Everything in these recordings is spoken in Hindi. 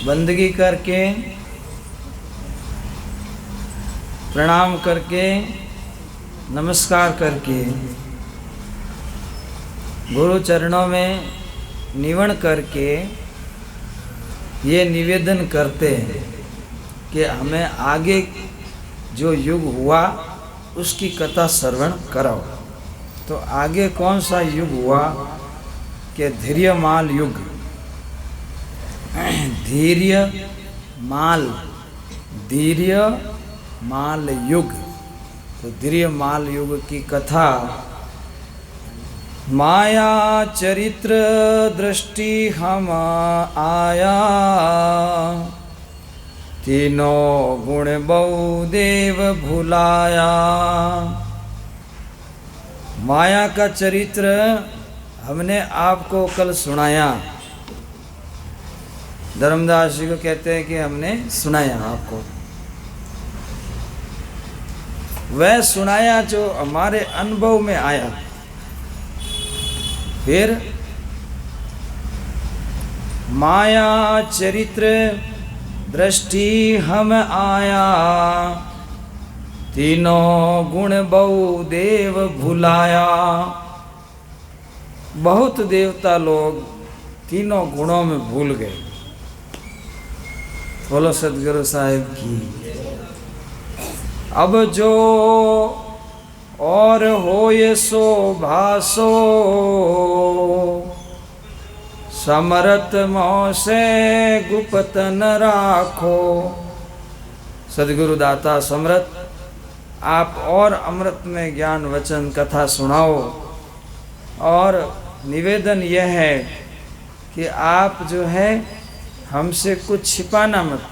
बंदगी करके, प्रणाम करके, नमस्कार करके, गुरु चरणों में निवण करके ये निवेदन करते हैं कि हमें आगे जो युग हुआ उसकी कथा श्रवण कराओ। तो आगे कौन सा युग हुआ कि धैर्यमाल युग, धैर्यमाल युग। तो धैर्यमाल युग की कथा, माया चरित्र दृष्टि हम आया, तीनों गुण बहु देव भुलाया। माया का चरित्र हमने आपको कल सुनाया। धर्मदास जी को कहते हैं कि हमने सुनाया आपको, वह सुनाया जो हमारे अनुभव में आया। फिर माया चरित्र दृष्टि हम आया, तीनों गुण बहु देव भुलाया। बहुत देवता लोग तीनों गुणों में भूल गए। बोलो सदगुरु साहिब की। अब जो और होए सो भासो, समरत मोह से गुप्त न राखो। सदगुरु दाता समरत, आप और अमृत में ज्ञान वचन कथा सुनाओ। और निवेदन यह है कि आप जो है हमसे कुछ छिपाना मत।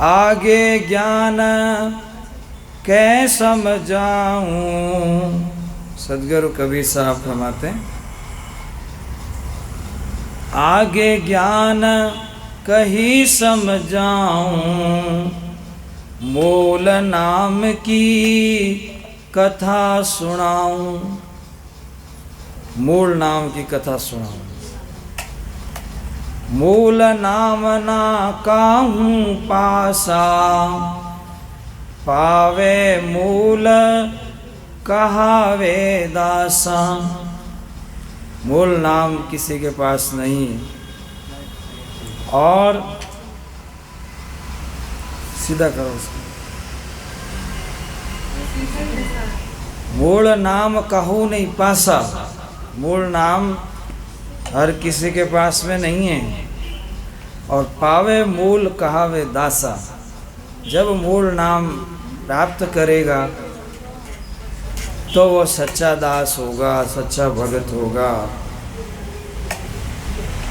आगे ज्ञान कै समझाऊं, सदगुरु कबीर साहब फरमाते हैं, आगे ज्ञान कहीं समझाऊं, मूल नाम की कथा सुनाऊं। मूल नाम की कथा सुनाऊं। मूल नाम ना काहूं पासा, पावे मूल कहावे दासा। मूल नाम किसी के पास नहीं। और सीधा करो उसको। मूल नाम कहूँ नहीं पासा। मूल नाम हर किसी के पास में नहीं है। और पावे मूल कहावे दासा। जब मूल नाम प्राप्त करेगा तो वो सच्चा दास होगा, सच्चा भगत होगा।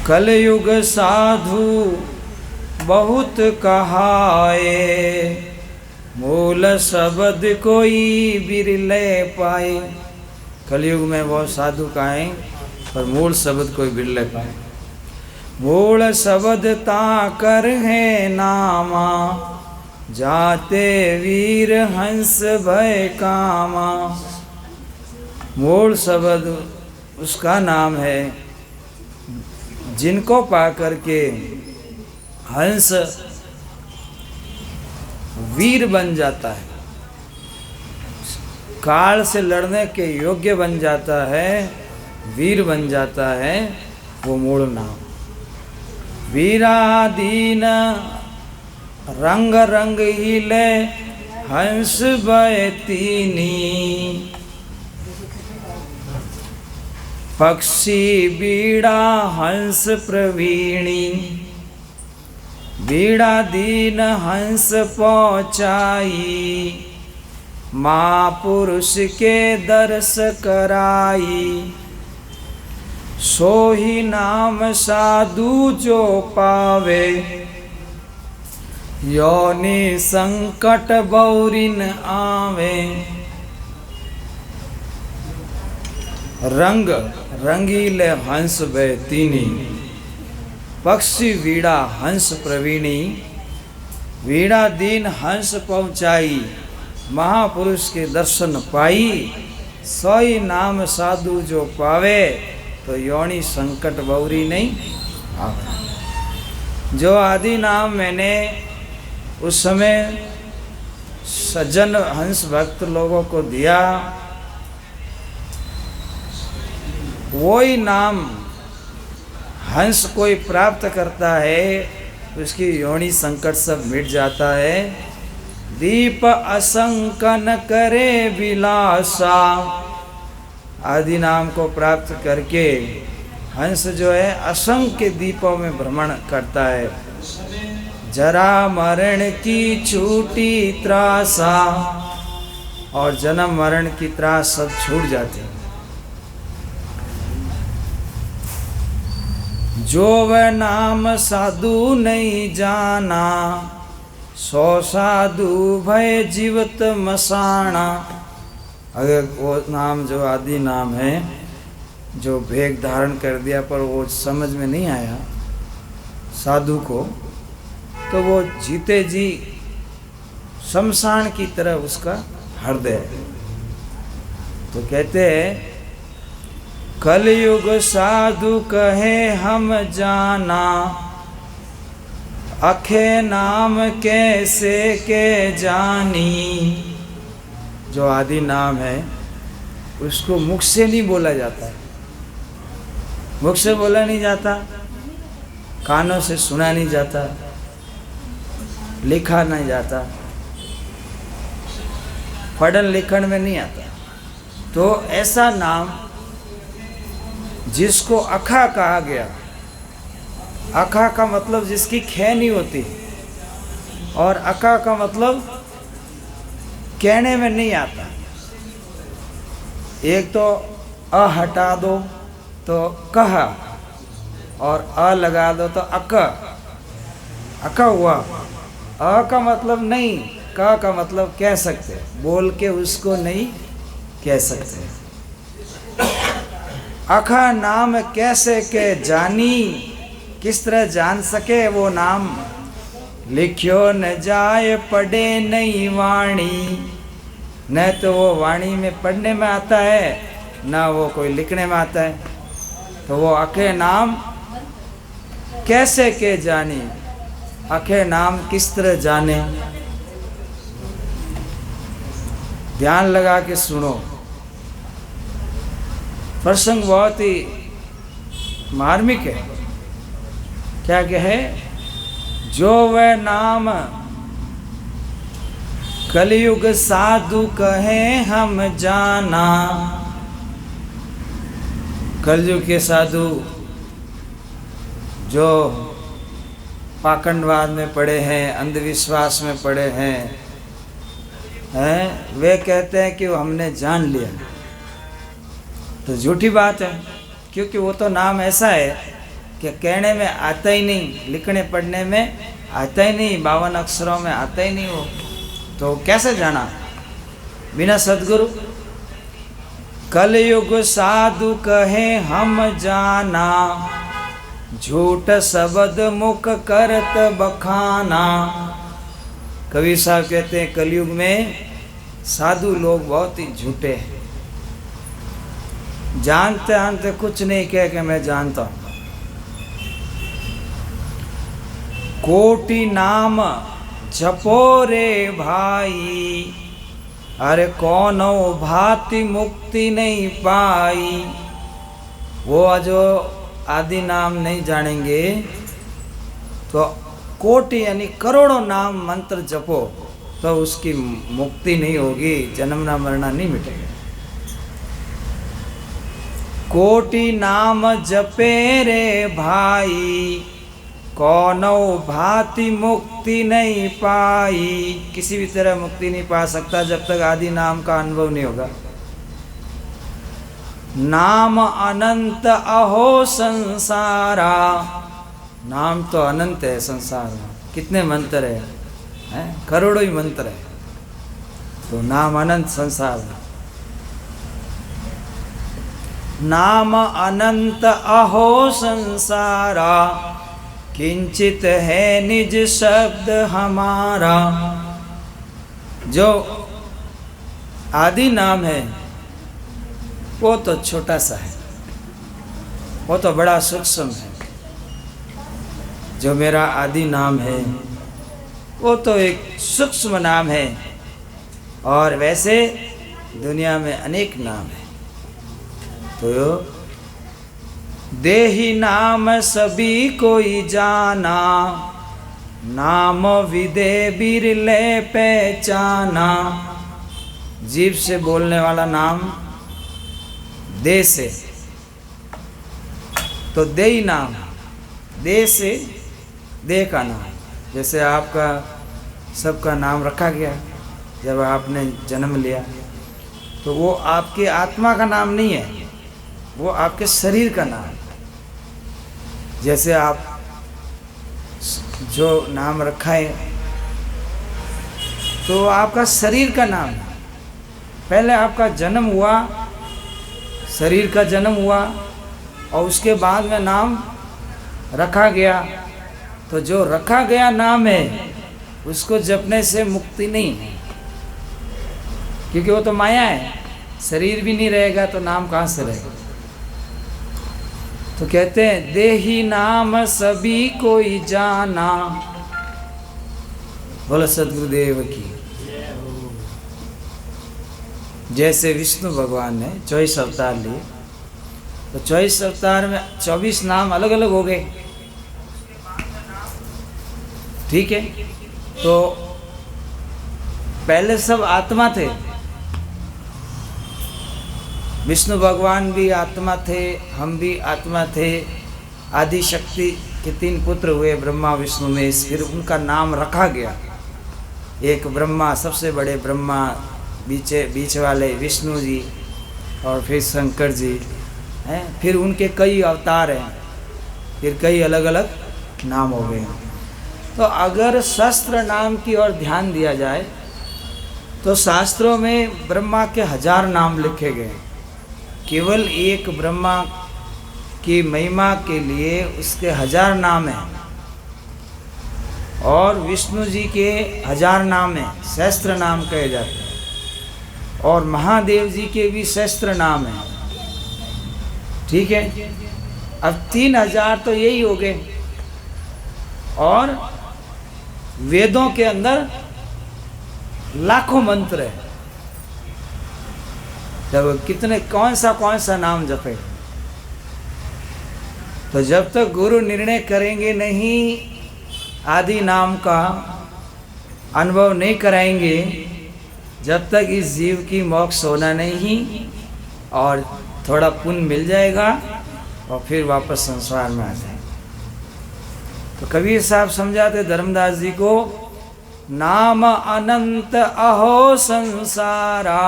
कलयुग साधु बहुत कहाए, मूल शब्द कोई बिरले पाए। कलयुग में बहुत साधु कहें पर मूल शब्द कोई बिरले पाए। मूल शब्द ताकर है नामा, जाते वीर हंस भय कामा। मूल शब्द उसका नाम है जिनको पा करके हंस वीर बन जाता है, काल से लड़ने के योग्य बन जाता है, वीर बन जाता है। वो मूल नाम। वीरादीन रंग रंग हिले, हंस बयतीनी। पक्षी बीड़ा हंस प्रवीणी, बीड़ा दीन हंस पहुँचाई। महापुरुष के दर्श कराई, सोही नाम साधु जो पावे। योनि संकट बौरिन आवे। रंग रंगीले हंस बैतीनी, पक्षी वीड़ा हंस प्रवीणी। वीड़ा दीन हंस पहुँचाई, महापुरुष के दर्शन पाई। सोई नाम साधु जो पावे, तो योनि संकट बौरी नहीं जो आदि नाम मैंने उस समय सज्जन हंस भक्त लोगों को दिया, वही नाम हंस कोई प्राप्त करता है, उसकी योनि संकट सब मिट जाता है। दीप असंकन करे विलासा, आदि नाम को प्राप्त करके हंस जो है असंख्य दीपों में भ्रमण करता है। जरा मरण की छूटी त्रासा, और जन्म मरण की त्रास सब छूट जाती है। जो वह नाम साधु नहीं जाना, सो साधु भय जीवत मसाना। अगर वो नाम जो आदि नाम है, जो भेग धारण कर दिया पर वो समझ में नहीं आया साधु को, तो वो जीते जी शमशान की तरह उसका हृदय। तो कहते हैं कलयुग साधु कहे हम जाना, अखे नाम कैसे के जानी। जो आदि नाम है उसको मुख से नहीं बोला जाता है, मुख से बोला नहीं जाता, कानों से सुना नहीं जाता, लिखा नहीं जाता, पढ़न लिखण में नहीं आता। तो ऐसा नाम जिसको अखा कहा गया, अखा का मतलब जिसकी खे नहीं होती, और अखा का मतलब कहने में नहीं आता। एक तो अ हटा दो तो कह, और अ लगा दो तो अक, अका हुआ। अ का मतलब नहीं, क का मतलब कह सकते, बोल के उसको नहीं कह सकते। अखा नाम कैसे के जानी, किस तरह जान सके वो नाम। लिख्यो न जाए पढ़े नहीं वाणी, न तो वो वाणी में पढ़ने में आता है, न वो कोई लिखने में आता है। तो वो अखे नाम कैसे के जानी, अखे नाम किस तरह जाने। ध्यान लगा के सुनो, प्रसंग बहुत ही मार्मिक है। क्या कहे, जो वह नाम कलयुग साधु कहे हम जाना। कलयुग के साधु जो पाखंडवाद में पड़े हैं, अंधविश्वास में पड़े हैं, वे कहते हैं कि हमने जान लिया। तो झूठी बात है, क्योंकि वो तो नाम ऐसा है कि कहने में आता ही नहीं, लिखने पढ़ने में आता ही नहीं, 52 अक्षरों में आता ही नहीं वो। तो कैसे जाना बिना सद्गुरु। कलयुग साधु कहे हम जाना, झूठ शब्द मुख करत बखाना। कवि साहब कहते हैं कलयुग में साधु लोग बहुत ही झूठे हैं, जानते जानते कुछ नहीं कह के मैं जानता हूँ। कोटि नाम जपो रे भाई, अरे कौनो भांति मुक्ति नहीं पाई। वो जो आदि नाम नहीं जानेंगे तो कोटि यानी करोड़ों नाम मंत्र जपो तो उसकी मुक्ति नहीं होगी, जन्मना मरना नहीं मिटेगा। कोटि नाम जपे रे भाई, कौनो भांति मुक्ति नहीं पाई। किसी भी तरह मुक्ति नहीं पा सकता जब तक आदि नाम का अनुभव नहीं होगा। नाम अनंत अहो संसारा, नाम तो अनंत है संसार में। कितने मंत्र हैं? करोड़ों ही मंत्र है। तो नाम अनंत संसार में। नाम अनंत अहो संसारा, किंचित है निज शब्द हमारा। जो आदि नाम है वो तो छोटा सा है, वो तो बड़ा सूक्ष्म है। जो मेरा आदि नाम है वो तो एक सूक्ष्म नाम है, और वैसे दुनिया में अनेक नाम है। तो देहि नाम सभी कोई जाना, नाम विदे बिरले पहचाना। जीभ से बोलने वाला नाम दे से, तो देही नाम, दे से दे का नाम। जैसे आपका सबका नाम रखा गया जब आपने जन्म लिया, तो वो आपके आत्मा का नाम नहीं है, वो आपके शरीर का नाम है। जैसे आप जो नाम रखा है तो आपका शरीर का नाम है। पहले आपका जन्म हुआ, शरीर का जन्म हुआ, और उसके बाद में नाम रखा गया। तो जो रखा गया नाम है उसको जपने से मुक्ति नहीं है, क्योंकि वो तो माया है। शरीर भी नहीं रहेगा तो नाम कहाँ से रहेगा। तो कहते हैं देही नाम सभी कोई जाना। बोलो सद्गुरुदेव की। जैसे विष्णु भगवान ने 24 अवतार लिए, तो 24 अवतार में 24 नाम अलग अलग हो गए, ठीक है। तो पहले सब आत्मा थे, विष्णु भगवान भी आत्मा थे, हम भी आत्मा थे। आदि शक्ति के 3 पुत्र हुए, ब्रह्मा विष्णु महेश। फिर उनका नाम रखा गया। एक ब्रह्मा, सबसे बड़े ब्रह्मा, बीच वाले विष्णु जी, और फिर शंकर जी हैं। फिर उनके कई अवतार हैं, फिर कई अलग अलग नाम हो गए। तो अगर शास्त्र नाम की ओर ध्यान दिया जाए तो शास्त्रों में ब्रह्मा के 1000 नाम लिखे गए। केवल एक ब्रह्मा की महिमा के लिए उसके 1000 नाम हैं, और विष्णु जी के 1000 नाम हैं, सहस्त्र नाम कहे जाते हैं। और महादेव जी के भी सहस्त्र नाम हैं, ठीक है। अब 3000 तो यही हो गए। और वेदों के अंदर लाखों मंत्र है। जब कितने कौन सा नाम जपे। तो जब तक गुरु निर्णय करेंगे नहीं, आदि नाम का अनुभव नहीं कराएंगे, जब तक इस जीव की मोक्ष होना नहीं, और थोड़ा पुण्य मिल जाएगा और फिर वापस संसार में आ जाएगा। तो कबीर साहब समझाते धर्मदास जी को, नाम अनंत अहो संसारा।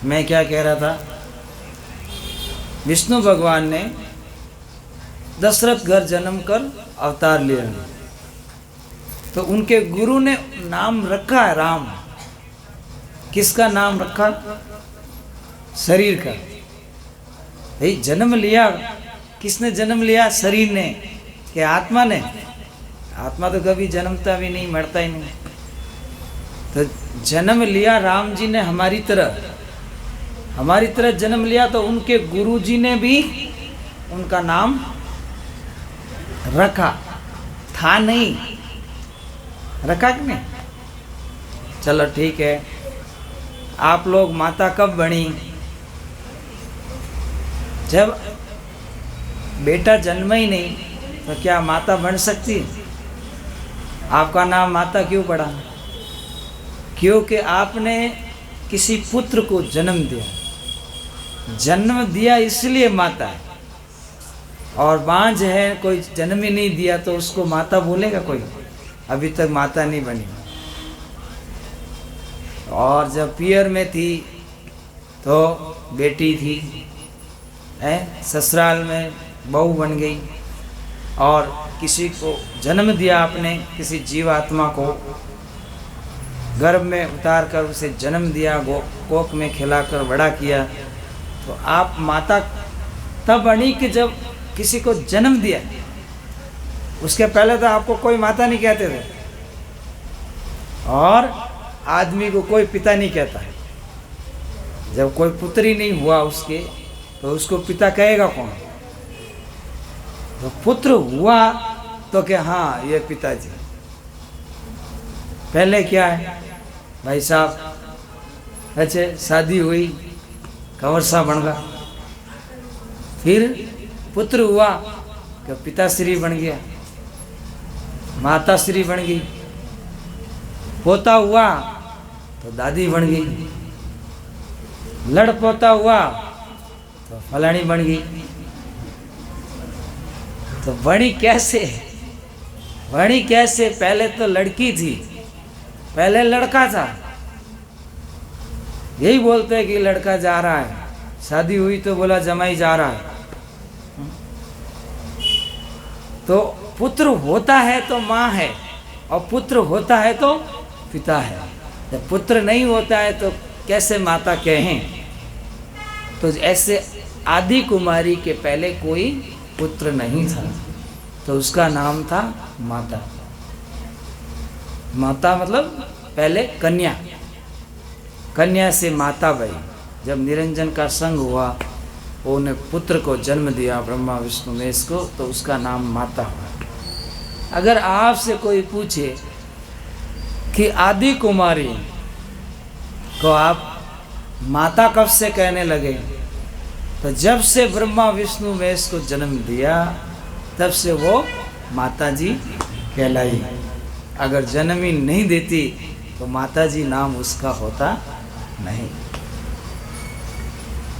मैं क्या कह रहा था, विष्णु भगवान ने दशरथ घर जन्म कर अवतार लिया, तो उनके गुरु ने नाम रखा है राम। किसका नाम रखा? शरीर का। भाई जन्म लिया, किसने जन्म लिया? शरीर ने, कि आत्मा ने? आत्मा तो कभी जन्मता भी नहीं, मरता ही नहीं। तो जन्म लिया राम जी ने हमारी तरह जन्म लिया। तो उनके गुरु जी ने भी उनका नाम रखा था, नहीं रखा कि नहीं? चलो ठीक है। आप लोग माता कब बनी? जब बेटा जन्म ही नहीं तो क्या माता बन सकती? आपका नाम माता क्यों पड़ा? क्योंकि आपने किसी पुत्र को जन्म दिया इसलिए माता है। और बांझ है, कोई जन्म ही नहीं दिया, तो उसको माता बोलेगा कोई? अभी तक माता नहीं बनी। और जब पियर में थी तो बेटी थी, ससुराल में बहू बन गई, और किसी को जन्म दिया आपने, किसी जीवात्मा को गर्भ में उतार कर उसे जन्म दिया, कोख में खिलाकर बड़ा किया। तो आप माता तब बनी कि जब किसी को जन्म दिया। उसके पहले तो आपको कोई माता नहीं कहते थे, और आदमी को कोई पिता नहीं कहता है। जब कोई पुत्र ही नहीं हुआ उसके, तो उसको पिता कहेगा कौन? तो पुत्र हुआ तो क्या, हाँ ये पिताजी। पहले क्या है भाई साहब, अच्छे शादी हुई, कंवर साहब बन गया, फिर पुत्र हुआ तो पिताश्री बन गया, माताश्री बन गई, पोता हुआ तो दादी बन गई, लड़पोता हुआ तो फलानी बन गई। तो बड़ी कैसे, बड़ी कैसे? पहले तो लड़की थी, पहले लड़का था। यही बोलते हैं कि लड़का जा रहा है, शादी हुई तो बोला जमाई जा रहा है। तो पुत्र होता है तो माँ है, और पुत्र होता है तो पिता है। जब पुत्र नहीं होता है तो कैसे माता कहें? तो ऐसे आदि कुमारी के पहले कोई पुत्र नहीं था, तो उसका नाम था माता। माता मतलब पहले कन्या, कन्या से माता बनी। जब निरंजन का संग हुआ, उन्हें पुत्र को जन्म दिया ब्रह्मा विष्णु महेश को, तो उसका नाम माता हुआ। अगर आपसे कोई पूछे कि आदि कुमारी को आप माता कब से कहने लगे, तो जब से ब्रह्मा विष्णु महेश को जन्म दिया तब से वो माता जी कहलाई। अगर जन्म ही नहीं देती तो माता जी नाम उसका होता नहीं।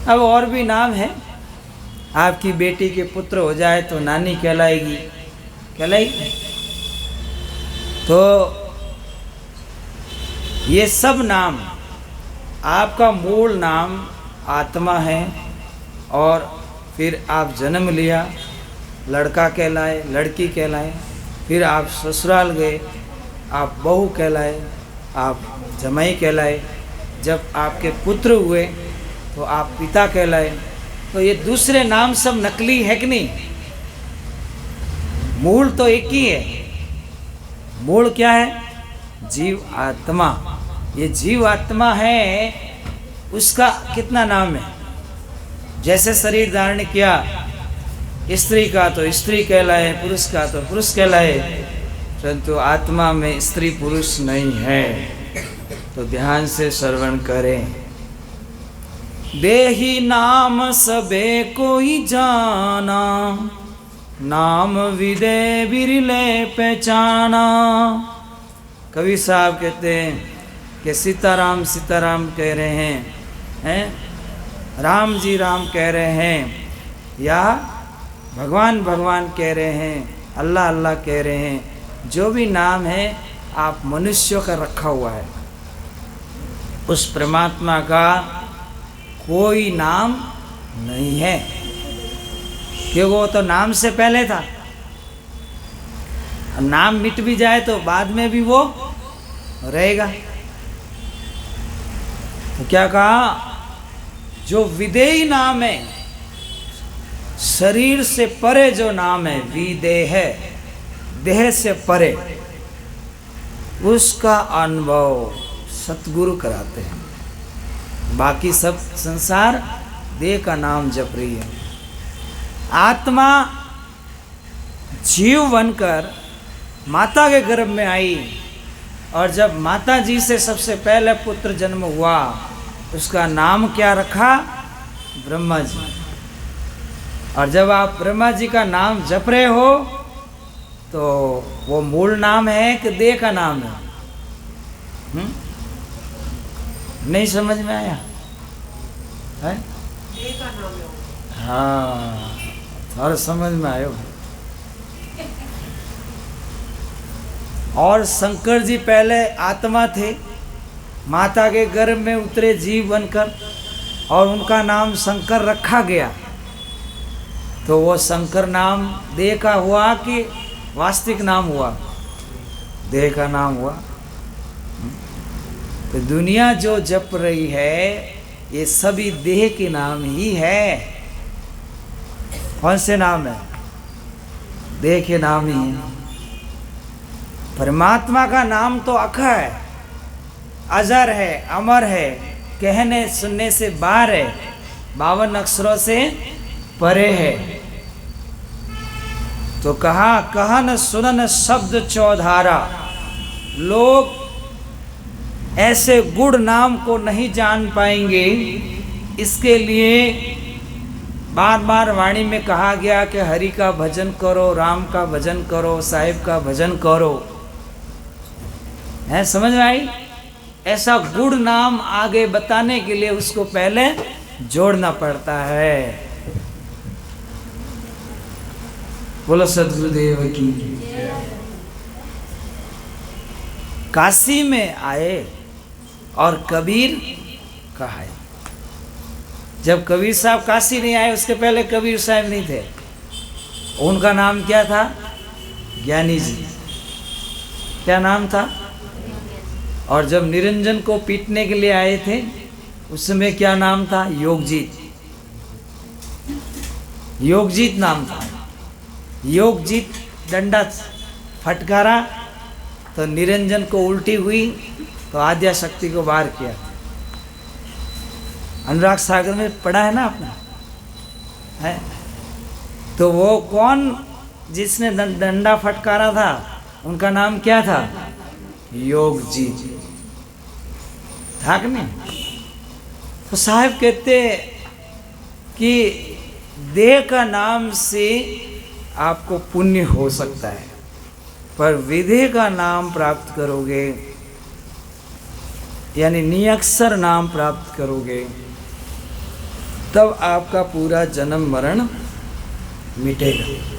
अब और भी नाम है, आपकी बेटी के पुत्र हो जाए तो नानी कहलाएगी, कहलाएगी। तो ये सब नाम, आपका मूल नाम आत्मा है, और फिर आप जन्म लिया, लड़का कहलाए, लड़की कहलाए, फिर आप ससुराल गए, आप बहू कहलाए, आप जमाई कहलाए, जब आपके पुत्र हुए तो आप पिता कहलाए। तो ये दूसरे नाम सब नकली है कि नहीं? मूल तो एक ही है। मूल क्या है? जीव आत्मा। ये जीव आत्मा है, उसका कितना नाम है? जैसे शरीर धारण किया, स्त्री का तो स्त्री कहलाए, पुरुष का तो पुरुष कहलाए, परंतु आत्मा में स्त्री पुरुष नहीं है। तो ध्यान से श्रवण करें। देहि नाम सबे कोई जाना, नाम विदे बिरले पहचाना। कवि साहब कहते हैं कि सीताराम सीताराम कह रहे हैं, राम जी राम कह रहे हैं, या भगवान भगवान कह रहे हैं, अल्लाह अल्लाह कह रहे हैं, जो भी नाम है आप मनुष्यों का रखा हुआ है, उस परमात्मा का कोई नाम नहीं है, क्योंकि वो तो नाम से पहले था। नाम मिट भी जाए तो बाद में भी वो रहेगा। तो क्या कहा? जो विदेही नाम है, शरीर से परे जो नाम है, विदेह है, देह से परे, उसका अनुभव सतगुरु कराते हैं। बाकी सब संसार देह का नाम जप रही है। आत्मा जीव बनकर माता के गर्भ में आई, और जब माता जी से सबसे पहले पुत्र जन्म हुआ, उसका नाम क्या रखा? ब्रह्मा जी। और जब आप ब्रह्मा जी का नाम जप रहे हो तो वो मूल नाम है कि देह का नाम है? नहीं समझ में आया है? देह का नाम है। हाँ, थोड़ा समझ में आयो। और शंकर जी पहले आत्मा थे, माता के गर्भ में उतरे जीव बनकर, और उनका नाम शंकर रखा गया। तो वो शंकर नाम देह का हुआ कि वास्तविक नाम हुआ? देह का नाम हुआ। तो दुनिया जो जप रही है ये सभी देह के नाम ही है। कौन से नाम है? देह के नाम ही है। परमात्मा का नाम तो अखा है, अजर है, अमर है, कहने सुनने से बाहर है, 52 अक्षरों से परे है। तो कहा कहन सुनन शब्द चौधारा, लोग ऐसे गुण नाम को नहीं जान पाएंगे, इसके लिए बार बार वाणी में कहा गया कि हरि का भजन करो, राम का भजन करो, साहिब का भजन करो। है समझ में आई? ऐसा गुण नाम आगे बताने के लिए उसको पहले जोड़ना पड़ता है। बोलो सद्गुरुदेव की। काशी में आए और कबीर कहा। जब कबीर साहब काशी नहीं आए, उसके पहले कबीर साहब नहीं थे। उनका नाम क्या था? ज्ञानी जी। क्या नाम था? और जब निरंजन को पीटने के लिए आए थे, उस समय क्या नाम था? योगजीत। योगजीत नाम था। योगजीत डंडा फटकारा तो निरंजन को उल्टी हुई, तो आद्या शक्ति को बाहर किया। अनुराग सागर में पढ़ा है ना आपने? है तो वो कौन जिसने डंडा फटकारा था, उनका नाम क्या था? योगजीत था कि नहीं? तो साहब कहते कि देह का नाम से आपको पुण्य हो सकता है, पर विधि का नाम प्राप्त करोगे, यानी निअक्षर नाम प्राप्त करोगे, तब आपका पूरा जन्म मरण मिटेगा।